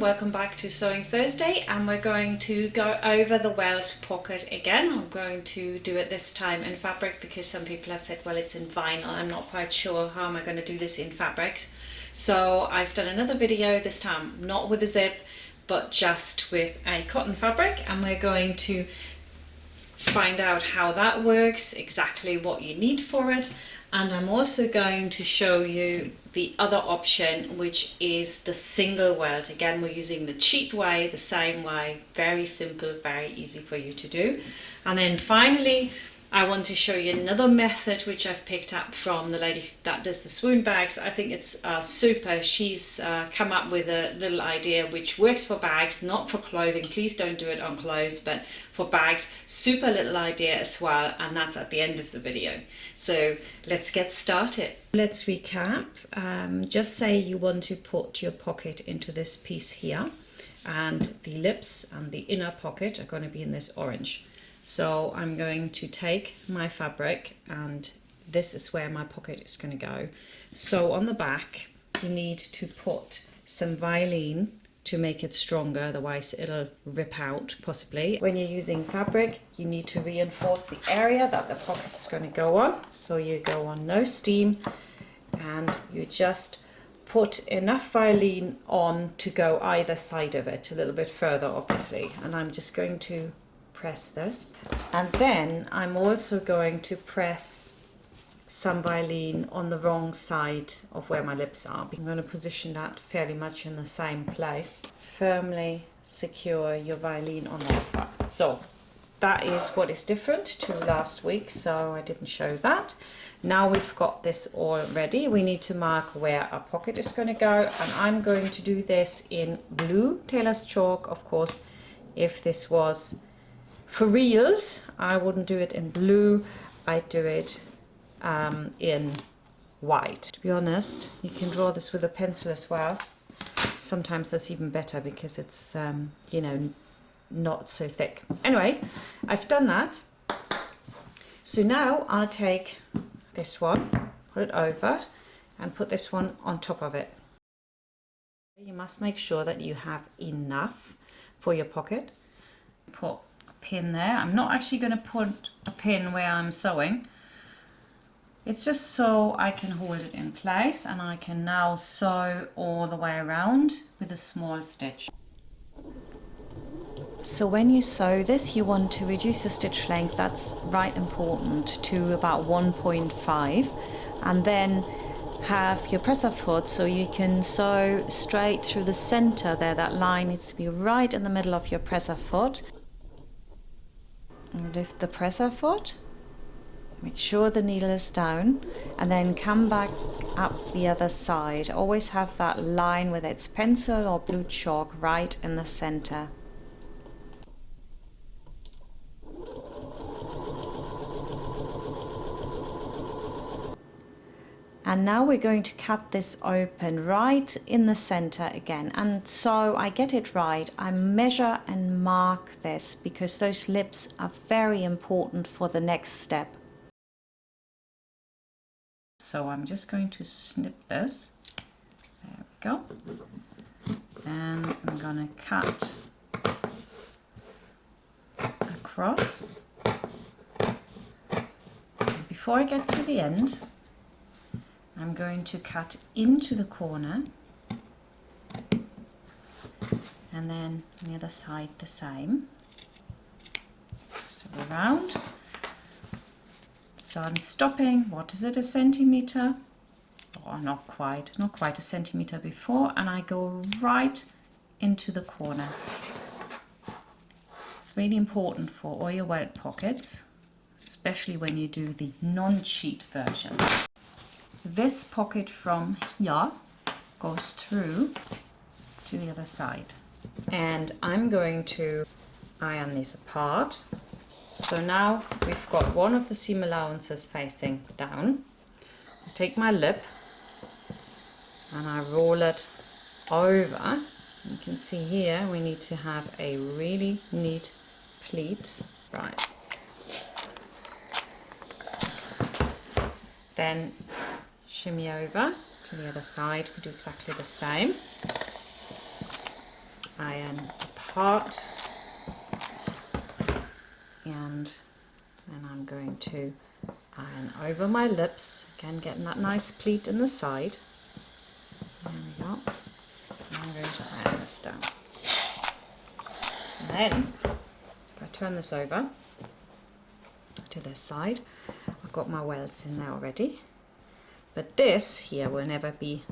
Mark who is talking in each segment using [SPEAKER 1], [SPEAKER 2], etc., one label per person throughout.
[SPEAKER 1] welcome back to Sewing Thursday, and we're going to go over the Welt pocket again. I'm going to do it this time in fabric because some people have said, well, it's in vinyl. I'm not quite sure how am I going to do this in fabrics. So I've done another video this time, not with a zip, but just with a cotton fabric, and we're going to find out how that works, exactly what you need for it. And I'm also going to show you the other option, which is the single welt. Again, we're using the cheat way, the same way, very simple, very easy for you to do. And then finally, I want to show you another method which I've picked up from the lady that does the swoon bags. I think it's super. She's come up with a little idea which works for bags, not for clothing. Please don't do it on clothes, but for bags. Super little idea as well, and that's at the end of the video. So let's get started. Let's recap. Just say you want to put your pocket into this piece here, and the lips and the inner pocket are going to be in this orange. So I'm going to take my fabric, and this is where my pocket is going to go. So on the back you need to put some Violin to make it stronger, otherwise it'll rip out possibly. When you're using fabric, you need to reinforce the area that the pocket is going to go on. So you go on no steam, and you just put enough Violin on to go either side of it, a little bit further obviously. And I'm just going to press this, and then I'm also going to press some Violin on the wrong side of where my lips are. I'm going to position that fairly much in the same place. Firmly secure your Violin on that spot. So that is what is different to last week, so I didn't show that. Now we've got this all ready, we need to mark where our pocket is going to go, and I'm going to do this in blue tailor's chalk. Of course, if this was for reals, I wouldn't do it in blue, I'd do it in white. To be honest, you can draw this with a pencil as well. Sometimes that's even better because it's, you know, not so thick. Anyway, I've done that. So now I'll take this one, put it over, and put this one on top of it. You must make sure that you have enough for your pocket. Put pin there. I'm not actually going to put a pin where I'm sewing. It's just so I can hold it in place, and I can now sew all the way around with a small stitch. So when you sew this, you want to reduce the stitch length, that's right important, to about 1.5, and then have your presser foot so you can sew straight through the center there. That line needs to be right in the middle of your presser foot. Lift the presser foot, make sure the needle is down, and then come back up the other side. Always have that line with its pencil or blue chalk right in the center. And now we're going to cut this open right in the center again. And so I get it right, I measure and mark this because those lips are very important for the next step. So I'm just going to snip this. There we go. And I'm going to cut across. And before I get to the end, I'm going to cut into the corner, and then on the other side the same. So around. So I'm stopping, what is it, a centimeter? Oh, not quite a centimeter before, and I go right into the corner. It's really important for all your welt pockets, especially when you do the non-cheat version. This pocket from here goes through to the other side, and I'm going to iron these apart. So now we've got one of the seam allowances facing down. I take my lip and I roll it over. You can see here we need to have a really neat pleat. Right. Then shimmy over to the other side, we do exactly the same. iron apart, and then I'm going to iron over my lips, again getting that nice pleat in the side. There we go. I'm going to iron this down. And then if I turn this over to this side, I've got my welts in there already, but this here will never be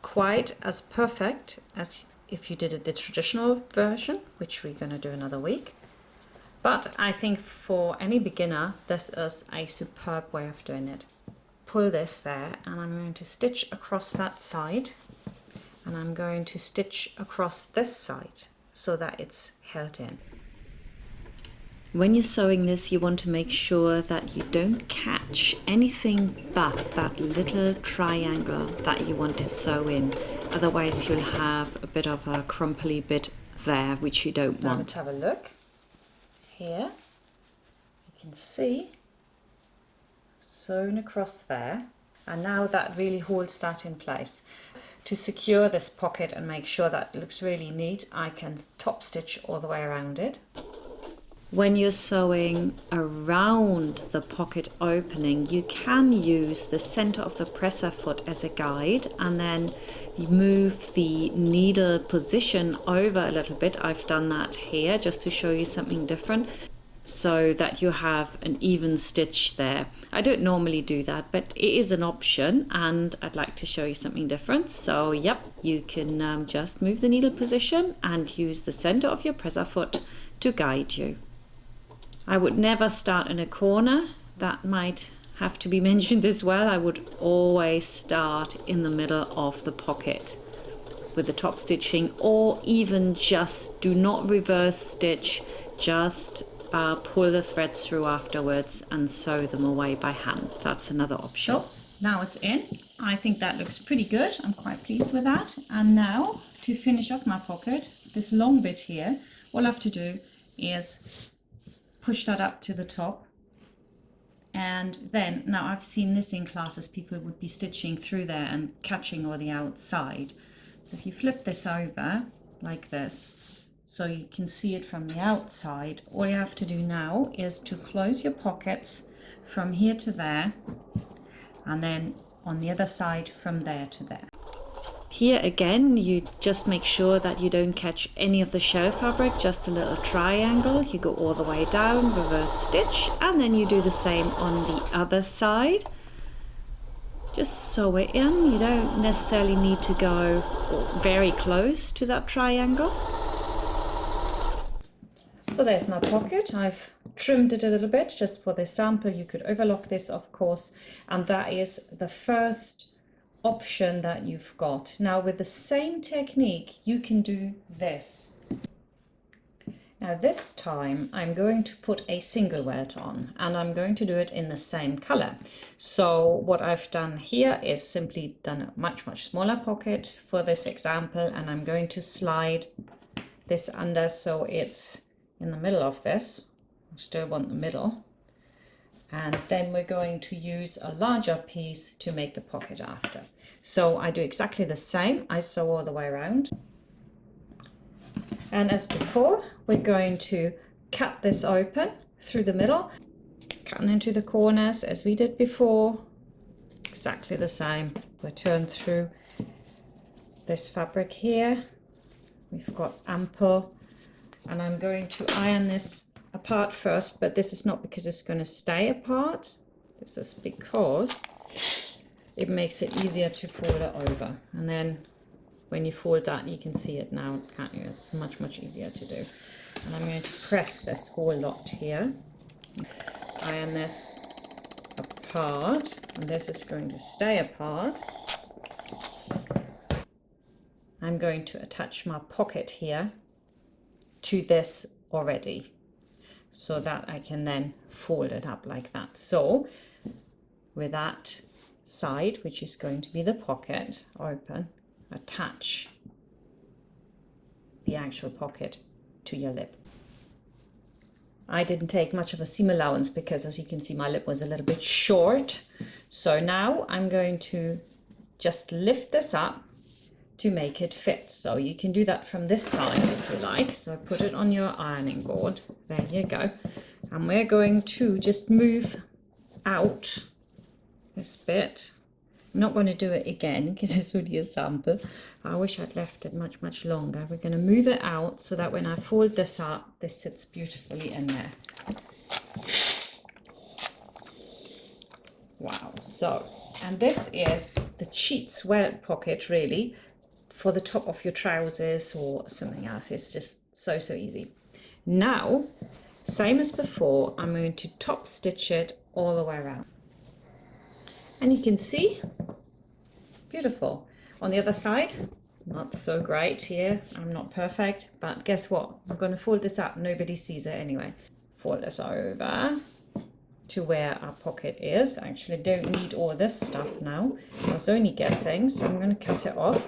[SPEAKER 1] quite as perfect as if you did it the traditional version, which we're going to do another week. But I think for any beginner, this is a superb way of doing it. Pull this there, and I'm going to stitch across that side, and I'm going to stitch across this side so that it's held in. When you're sewing this, you want to make sure that you don't catch anything but that little triangle that you want to sew in. Otherwise you'll have a bit of a crumply bit there, which you don't want. Let's have a look. Here, you can see sewn across there, and now that really holds that in place. To secure this pocket and make sure that it looks really neat, I can top stitch all the way around it. When you're sewing around the pocket opening, you can use the center of the presser foot as a guide, and then you move the needle position over a little bit. I've done that here just to show you something different, so that you have an even stitch there. I don't normally do that, but it is an option, and I'd like to show you something different. So yep, you can just move the needle position and use the center of your presser foot to guide you. I would never start in a corner. That might have to be mentioned as well. I would always start in the middle of the pocket with the top stitching, or even just do not reverse stitch, just pull the threads through afterwards and sew them away by hand. That's another option. So now it's in. I think that looks pretty good. I'm quite pleased with that. And now to finish off my pocket, this long bit here, all I have to do is push that up to the top, and then, now I've seen this in classes, people would be stitching through there and catching all the outside. So if you flip this over like this, so you can see it from the outside, all you have to do now is to close your pockets from here to there, and then on the other side from there to there. Here again, you just make sure that you don't catch any of the shell fabric, just a little triangle. You go all the way down, reverse stitch, and then you do the same on the other side. Just sew it in. You don't necessarily need to go very close to that triangle. So there's my pocket. I've trimmed it a little bit just for this sample. You could overlock this, of course, and that is the first option that you've got. Now with the same technique, you can do this. Now this time I'm going to put a single welt on, and I'm going to do it in the same color. So what I've done here is simply done a much smaller pocket for this example, and I'm going to slide this under so it's in the middle of this. I still want the middle. And then we're going to use a larger piece to make the pocket after. So I do exactly the same. I sew all the way around. And as before, we're going to cut this open through the middle, cutting into the corners as we did before. Exactly the same. We'll turn through this fabric here. We've got ample, and I'm going to iron this apart first, but this is not because it's going to stay apart. This is because it makes it easier to fold it over, and then when you fold that, you can see it now, can't you? It's much easier to do. And I'm going to press this whole lot here, iron this apart, and this is going to stay apart. I'm going to attach my pocket here to this already, so that I can then fold it up like that. So with that side, which is going to be the pocket, open, attach the actual pocket to your lip. I didn't take much of a seam allowance because, as you can see, my lip was a little bit short. So now I'm going to just lift this up, to make it fit. So you can do that from this side if you like. So put it on your ironing board. There you go. And we're going to just move out this bit. I'm not going to do it again because it's only a sample. I wish I'd left it much longer. We're going to move it out so that when I fold this up, this sits beautifully in there. Wow. So, and this is the cheats welt pocket really for the top of your trousers or something else. It's just so easy. Now, same as before, I'm going to top stitch it all the way around. And you can see, beautiful. On the other side, not so great here. I'm not perfect, but guess what? I'm going to fold this up. Nobody sees it anyway. Fold this over to where our pocket is. I actually don't need all this stuff now. I was only guessing, so I'm going to cut it off.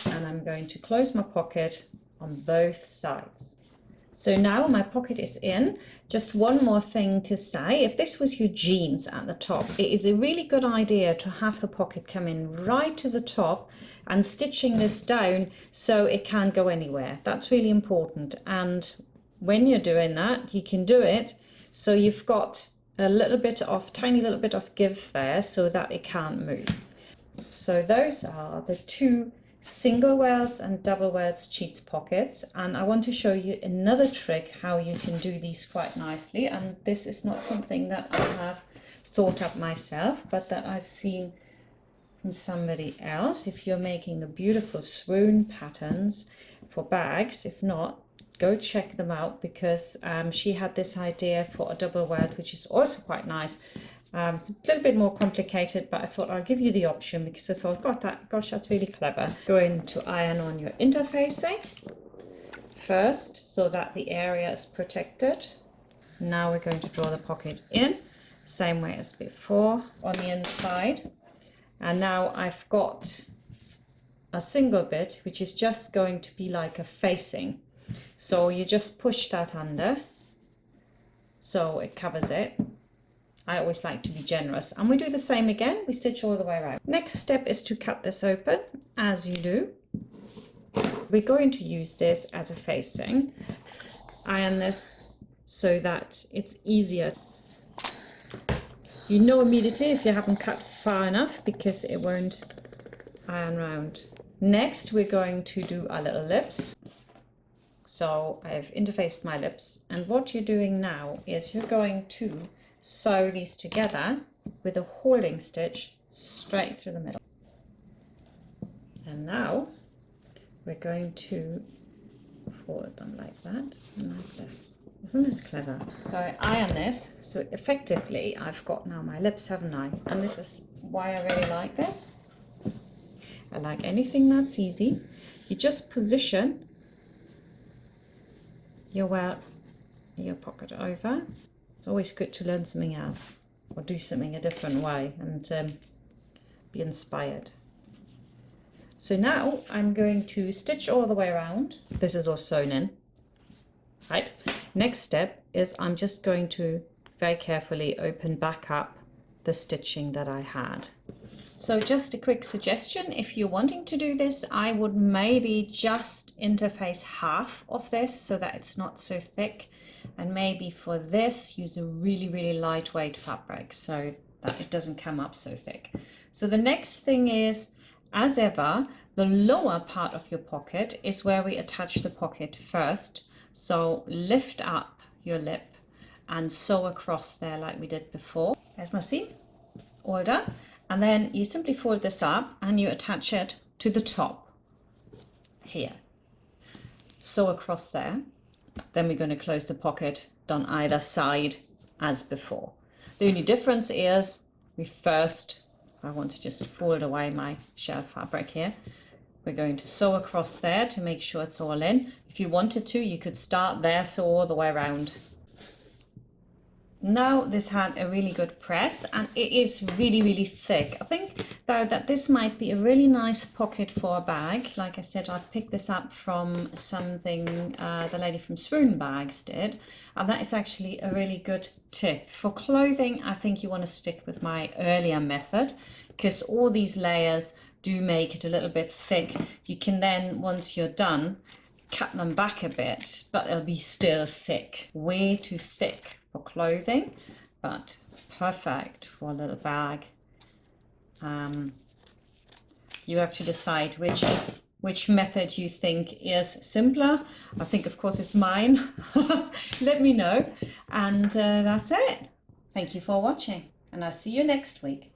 [SPEAKER 1] And I'm going to close my pocket on both sides. So now my pocket is in. Just one more thing to say. If this was your jeans at the top, it is a really good idea to have the pocket come in right to the top and stitching this down so it can't go anywhere. That's really important. And when you're doing that, you can do it so you've got a little bit of, tiny little bit of give there so that it can't move. So those are the two single welts and double welts cheats pockets, and I want to show you another trick how you can do these quite nicely. And this is not something that I have thought up myself, but that I've seen from somebody else. If you're making the beautiful swoon patterns for bags, if not, go check them out, because she had this idea for a double welt, which is also quite nice. It's a little bit more complicated, but I thought I'll give you the option because I thought, gosh, that's really clever. Going to iron on your interfacing first so that the area is protected. Now we're going to draw the pocket in, same way as before on the inside. And now I've got a single bit, which is just going to be like a facing. So you just push that under so it covers it. I always like to be generous, and we do the same again. We stitch all the way around. Next step is to cut this open, as you do. We're going to use this as a facing. Iron this so that it's easier. You know immediately if you haven't cut far enough because it won't iron round. Next, we're going to do our little lips. So I've interfaced my lips, and what you're doing now is you're going to sew these together with a holding stitch straight through the middle. And now we're going to fold them like that and like this. Isn't this clever? So I iron this, so effectively I've got now my lips, haven't I? And this is why I really like this. I like anything that's easy. You just position your pocket over. It's always good to learn something else or do something a different way and be inspired. So now I'm going to stitch all the way around. This is all sewn in, right? Next step is I'm just going to very carefully open back up the stitching that I had. So just a quick suggestion, if you're wanting to do this, I would maybe just interface half of this so that it's not so thick. And maybe for this, use a really lightweight fabric so that it doesn't come up so thick. So the next thing is, as ever, the lower part of your pocket is where we attach the pocket first. So lift up your lip and sew across there like we did before. There's my seam, all done. And then you simply fold this up and you attach it to the top here. Sew across there. Then we're going to close the pocket on either side as before. The only difference is we first, if I want to just fold away my shell fabric here, we're going to sew across there to make sure it's all in. If you wanted to, you could start there, sew all the way around. Now this had a really good press and it is really, really thick. I think though that this might be a really nice pocket for a bag. Like I said, I've picked this up from something the lady from Swoon Bags did, and that is actually a really good tip. For clothing, I think you want to stick with my earlier method, because all these layers do make it a little bit thick. You can then, once you're done, cut them back a bit, but they'll be still thick. Way too thick for clothing, but perfect for a little bag. You have to decide which method you think is simpler. I think, of course, it's mine. Let me know. And that's it. Thank you for watching, and I'll see you next week.